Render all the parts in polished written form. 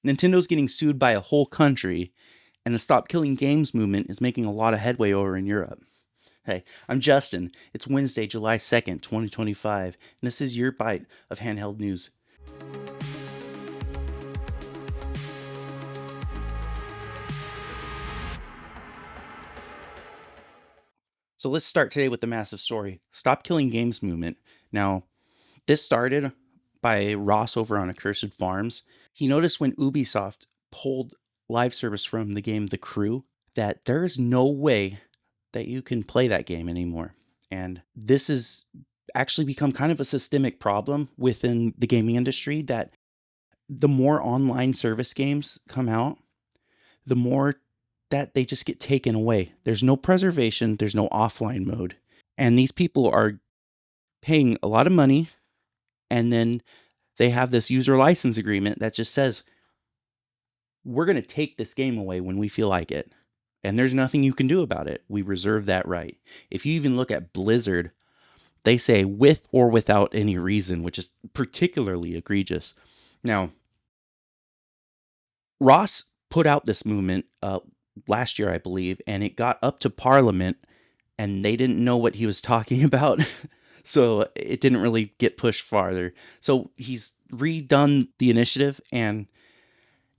Nintendo's getting sued by a whole country, and the Stop Killing Games movement is making a lot of headway over in Europe. Hey, I'm Justin. It's Wednesday, July 2nd, 2025, and this is your bite of handheld news. So let's start today with the massive story. Stop Killing Games movement. Now, this started by Ross over on Accursed Farms. He noticed when Ubisoft pulled live service from the game The Crew that there is no way that you can play that game anymore. And this has actually become kind of a systemic problem within the gaming industry, that the more online service games come out, the more that they just get taken away. There's no preservation, there's no offline mode. And these people are paying a lot of money, and then they have this user license agreement that just says, we're going to take this game away when we feel like it. And there's nothing you can do about it. We reserve that right. If you even look at Blizzard, they say with or without any reason, which is particularly egregious. Now, Ross put out this movement last year, I believe, and it got up to Parliament, and they didn't know what he was talking about. So it didn't really get pushed farther. So he's redone the initiative, and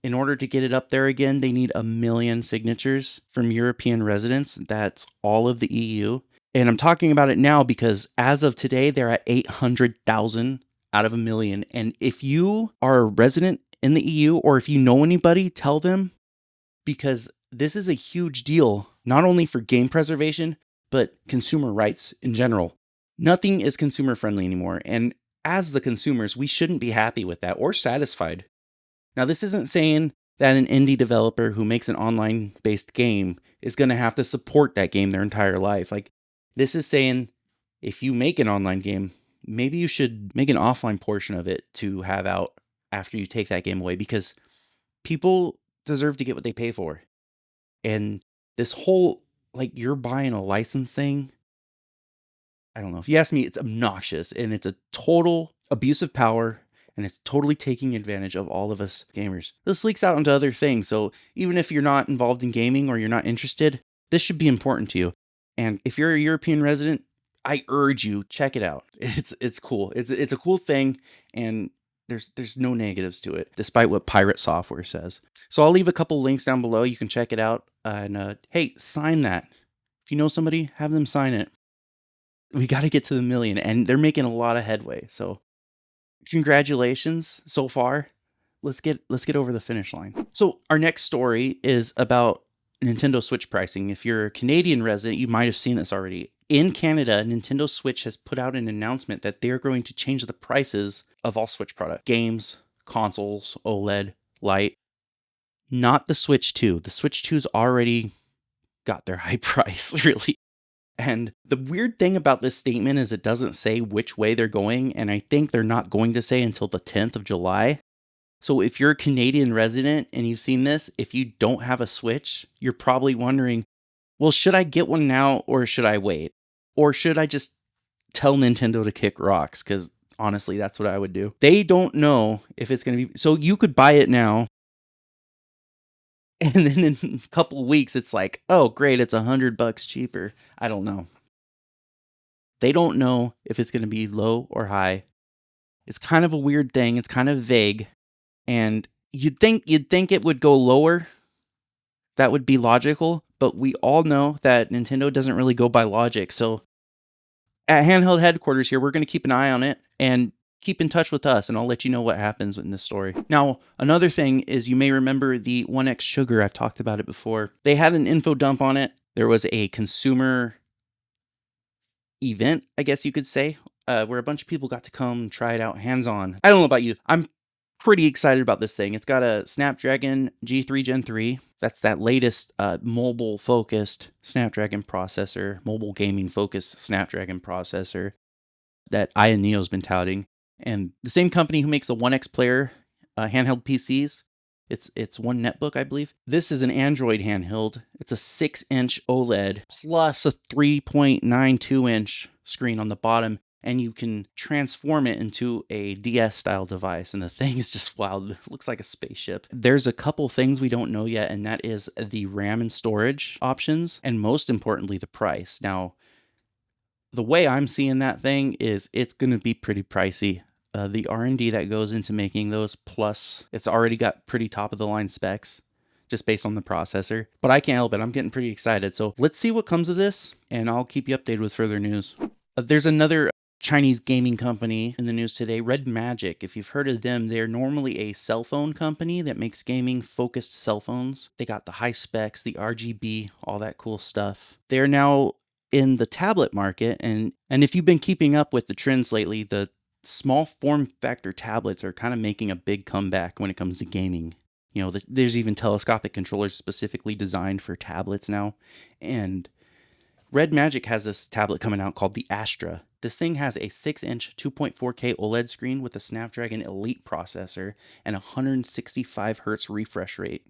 in order to get it up there again, they need 1 million signatures from European residents. That's all of the EU. And I'm talking about it now because as of today, they're at 800,000 out of 1 million. And if you are a resident in the EU, or if you know anybody, tell them, because this is a huge deal, not only for game preservation, but consumer rights in general. Nothing is consumer friendly anymore. And as the consumers, we shouldn't be happy with that or satisfied. Now, this isn't saying that an indie developer who makes an online-based game is going to have to support that game their entire life. Like, this is saying if you make an online game, maybe you should make an offline portion of it to have out after you take that game away, because people deserve to get what they pay for. And this whole, like, you're buying a license thing, I don't know. If you ask me, it's obnoxious, and it's a total abuse of power, and it's totally taking advantage of all of us gamers. This leaks out into other things, so even if you're not involved in gaming or you're not interested, this should be important to you. And if you're a European resident, I urge you, check it out. It's cool. It's a cool thing, and there's no negatives to it, despite what pirate software says. So I'll leave a couple links down below. You can check it out. And hey, sign that. If you know somebody, have them sign it. We got to get to the 1 million, and they're making a lot of headway. So congratulations so far. Let's get over the finish line. So our next story is about Nintendo Switch pricing. If you're a Canadian resident, you might have seen this already. In Canada, Nintendo Switch has put out an announcement that they're going to change the prices of all Switch products. Games, consoles, OLED, Lite. Not the Switch 2. The Switch 2's already got their high price, really. And the weird thing about this statement is it doesn't say which way they're going, and I think they're not going to say until the 10th of July. So if you're a Canadian resident and you've seen this, if you don't have a Switch, you're probably wondering, well, should I get one now or should I wait? Or should I just tell Nintendo to kick rocks? Because honestly, that's what I would do. They don't know if it's going to be... So you could buy it now, and then in a couple of weeks, it's like, oh, great, it's $100 cheaper. I don't know. They don't know if it's going to be low or high. It's kind of a weird thing. It's kind of vague. And you'd think it would go lower. That would be logical. But we all know that Nintendo doesn't really go by logic. So at Handheld Headquarters here, we're going to keep an eye on it and keep in touch with us, and I'll let you know what happens in this story. Now, another thing is, you may remember the 1X Sugar. I've talked about it before. They had an info dump on it. There was a consumer event, I guess you could say, where a bunch of people got to come and try it out hands-on. I don't know about you. I'm pretty excited about this thing. It's got a Snapdragon G3 Gen 3. That's that latest mobile-focused Snapdragon processor, mobile gaming-focused Snapdragon processor that Aya Neo's been touting. And the same company who makes the 1X player handheld PCs, it's One-Netbook, I believe. This is an Android handheld. It's a 6-inch OLED plus a 3.92-inch screen on the bottom. and you can transform it into a DS style device. And the thing is just wild. It looks like a spaceship. There's a couple things we don't know yet, and that is the RAM and storage options, and most importantly, the price. Now, the way I'm seeing that thing is it's going to be pretty pricey. The R&D that goes into making those, plus it's already got pretty top of the line specs just based on the processor. But I can't help it. I'm getting pretty excited. So let's see what comes of this, and I'll keep you updated with further news. There's another Chinese gaming company in the news today, RedMagic. If you've heard of them, they're normally a cell phone company that makes gaming focused cell phones. They got the high specs, the RGB, all that cool stuff. They're now in the tablet market, and if you've been keeping up with the trends lately, the small form factor tablets are kind of making a big comeback when it comes to gaming. You know, there's even telescopic controllers specifically designed for tablets now, and RedMagic has this tablet coming out called the Astra. This thing has a 6-inch 2.4K OLED screen with a Snapdragon Elite processor and a 165 Hz refresh rate.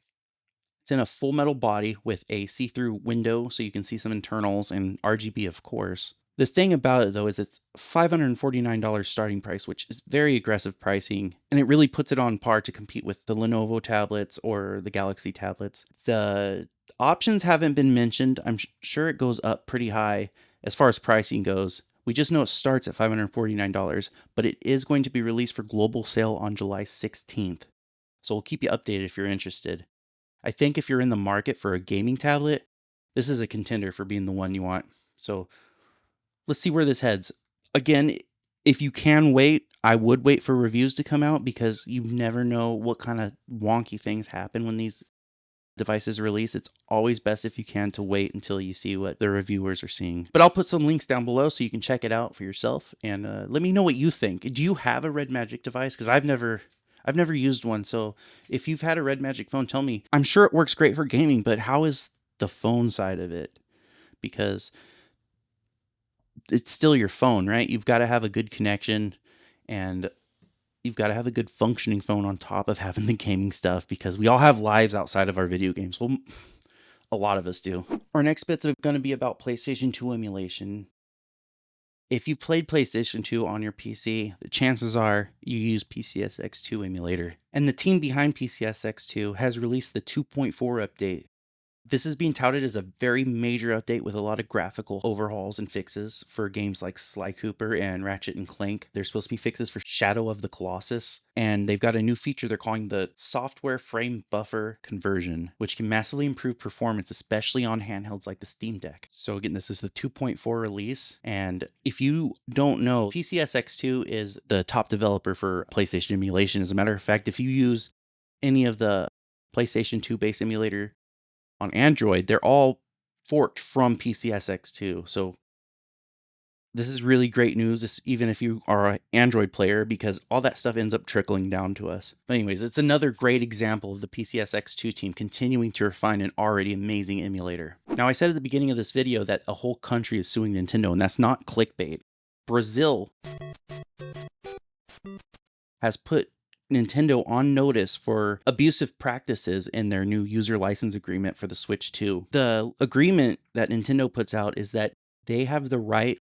It's in a full metal body with a see-through window so you can see some internals and RGB, of course. The thing about it, though, is it's $549 starting price, which is very aggressive pricing, and it really puts it on par to compete with the Lenovo tablets or the Galaxy tablets. The options haven't been mentioned. I'm sure it goes up pretty high as far as pricing goes. We just know it starts at $549, but it is going to be released for global sale on July 16th. So we'll keep you updated if you're interested. I think if you're in the market for a gaming tablet, this is a contender for being the one you want. So let's see where this heads. Again, if you can wait, I would wait for reviews to come out because you never know what kind of wonky things happen when these devices release. It's always best if you can to wait until you see what the reviewers are seeing. But I'll put some links down below so you can check it out for yourself, and let me know what you think. Do you have a RedMagic device? Because I've never used one. So if you've had a RedMagic phone, tell me. I'm sure it works great for gaming, but how is the phone side of it? Because it's still your phone, right? You've got to have a good connection, and you've got to have a good functioning phone on top of having the gaming stuff, because we all have lives outside of our video games. Well, a lot of us do. Our next bits are going to be about PlayStation 2 emulation. If you've played PlayStation 2 on your PC, the chances are you use PCSX2 emulator. And the team behind PCSX2 has released the 2.4 update. This is being touted as a very major update with a lot of graphical overhauls and fixes for games like Sly Cooper and Ratchet and Clank. There's supposed to be fixes for Shadow of the Colossus, and they've got a new feature they're calling the software frame buffer conversion, which can massively improve performance, especially on handhelds like the Steam Deck. So again, this is the 2.4 release, and if you don't know, PCSX2 is the top developer for PlayStation emulation. As a matter of fact, if you use any of the PlayStation 2 base emulator on Android, they're all forked from PCSX2. So this is really great news, even if you are an Android player, because all that stuff ends up trickling down to us. But anyways, it's another great example of the PCSX2 team continuing to refine an already amazing emulator. Now, I said at the beginning of this video that a whole country is suing Nintendo, and that's not clickbait. Brazil has put Nintendo on notice for abusive practices in their new user license agreement for the Switch 2. The agreement that Nintendo puts out is that they have the right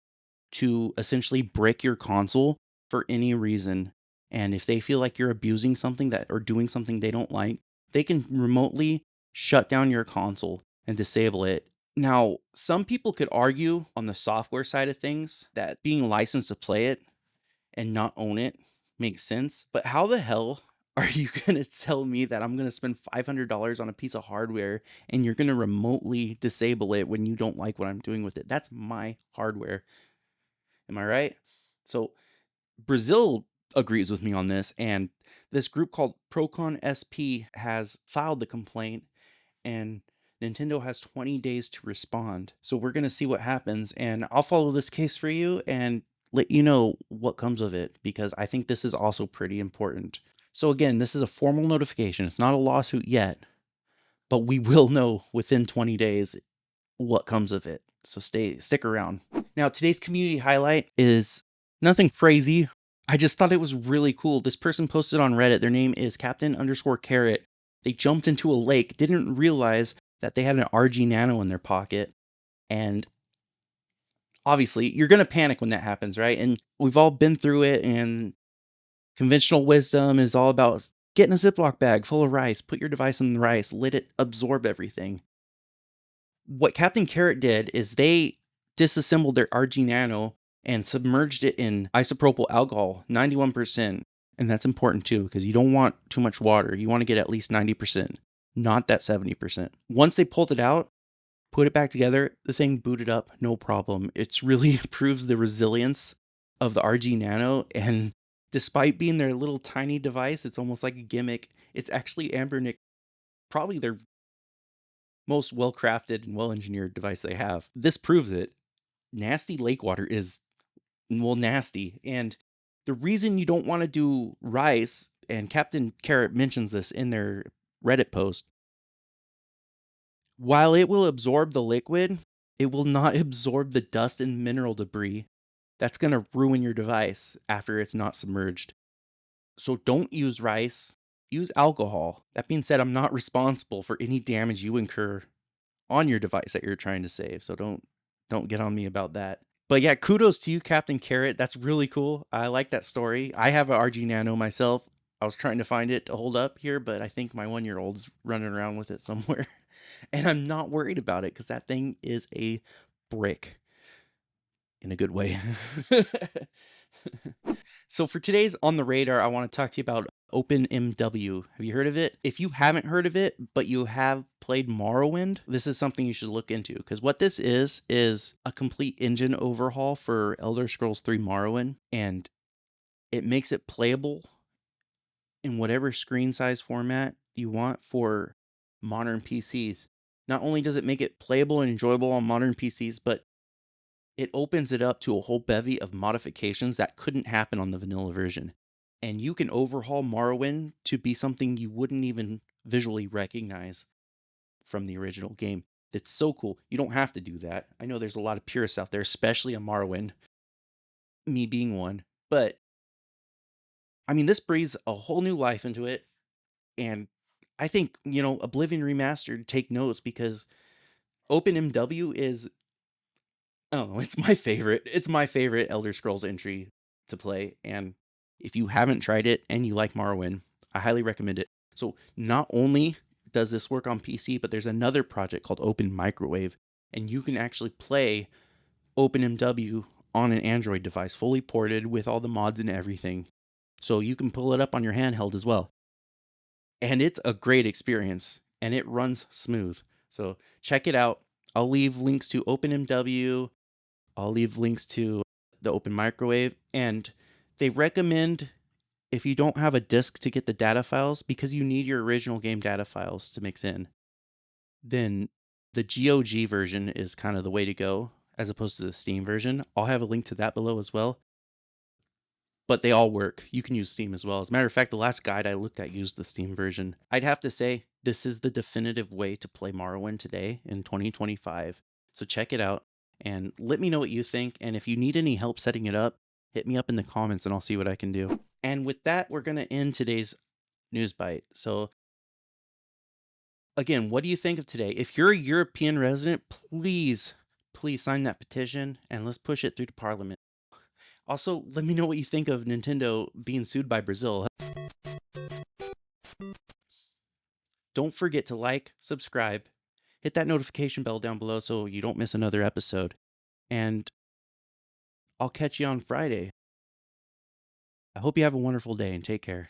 to essentially brick your console for any reason. And if they feel like you're abusing something or doing something they don't like, they can remotely shut down your console and disable it. Now, some people could argue on the software side of things that being licensed to play it and not own it makes sense, but how the hell are you going to tell me that I'm going to spend $500 on a piece of hardware and you're going to remotely disable it when you don't like what I'm doing with it? That's my hardware. Am I right? So Brazil agrees with me on this, and this group called Procon SP has filed the complaint, and Nintendo has 20 days to respond. So we're going to see what happens, and I'll follow this case for you and let you know what comes of it, because I think this is also pretty important. So again, this is a formal notification. It's not a lawsuit yet, but we will know within 20 days what comes of it. So stick around. Now, today's community highlight is nothing crazy. I just thought it was really cool. This person posted on Reddit. Their name is Captain_Carrot. They jumped into a lake, didn't realize that they had an RG Nano in their pocket, and Obviously, you're going to panic when that happens, right? And we've all been through it, and conventional wisdom is all about getting a Ziploc bag full of rice, put your device in the rice, let it absorb everything. What Captain Carrot did is they disassembled their RG Nano and submerged it in isopropyl alcohol, 91%. And that's important too, because you don't want too much water. You want to get at least 90%, not that 70%. Once they pulled it out, put it back together, the thing booted up, no problem. It's really proves the resilience of the RG Nano. And despite being their little tiny device, it's almost like a gimmick. It's actually Ambernick, probably their most well-crafted and well-engineered device they have. This proves it. Nasty lake water is, well, nasty. And the reason you don't want to do rice, and Captain Carrot mentions this in their Reddit post, while it will absorb the liquid, it will not absorb the dust and mineral debris. That's going to ruin your device after it's not submerged. So don't use rice, use alcohol. That being said, I'm not responsible for any damage you incur on your device that you're trying to save. So don't get on me about that. But yeah, kudos to you, Captain Carrot. That's really cool. I like that story. I have an RG Nano myself. I was trying to find it to hold up here, but I think my 1-year-old's running around with it somewhere. And I'm not worried about it because that thing is a brick in a good way. So for today's On the Radar, I want to talk to you about OpenMW. Have you heard of it? If you haven't heard of it, but you have played Morrowind, this is something you should look into, because what this is a complete engine overhaul for Elder Scrolls 3 Morrowind, and it makes it playable in whatever screen size format you want for modern PCs. Not only does it make it playable and enjoyable on modern PCs, but it opens it up to a whole bevy of modifications that couldn't happen on the vanilla version. And you can overhaul Morrowind to be something you wouldn't even visually recognize from the original game. That's so cool. You don't have to do that. I know there's a lot of purists out there, especially on Morrowind, me being one. But, I mean, this breathes a whole new life into it. And I think, Oblivion Remastered, take notes, because OpenMW is, oh, it's my favorite. It's my favorite Elder Scrolls entry to play. And if you haven't tried it and you like Morrowind, I highly recommend it. So not only does this work on PC, but there's another project called Open Microwave, and you can actually play OpenMW on an Android device, fully ported with all the mods and everything. So you can pull it up on your handheld as well. And it's a great experience, and it runs smooth. So check it out. I'll leave links to OpenMW. I'll leave links to the Open Microwave, and they recommend, if you don't have a disk to get the data files, because you need your original game data files to mix in, then the GOG version is kind of the way to go, as opposed to the Steam version. I'll have a link to that below as well. But they all work. You can use Steam as well. As a matter of fact, the last guide I looked at used the Steam version. I'd have to say, this is the definitive way to play Morrowind today in 2025. So check it out and let me know what you think. And if you need any help setting it up, hit me up in the comments and I'll see what I can do. And with that, we're going to end today's news bite. So again, what do you think of today? If you're a European resident, please sign that petition and let's push it through to Parliament. Also, let me know what you think of Nintendo being sued by Brazil. Don't forget to like, subscribe, hit that notification bell down below so you don't miss another episode. And I'll catch you on Friday. I hope you have a wonderful day and take care.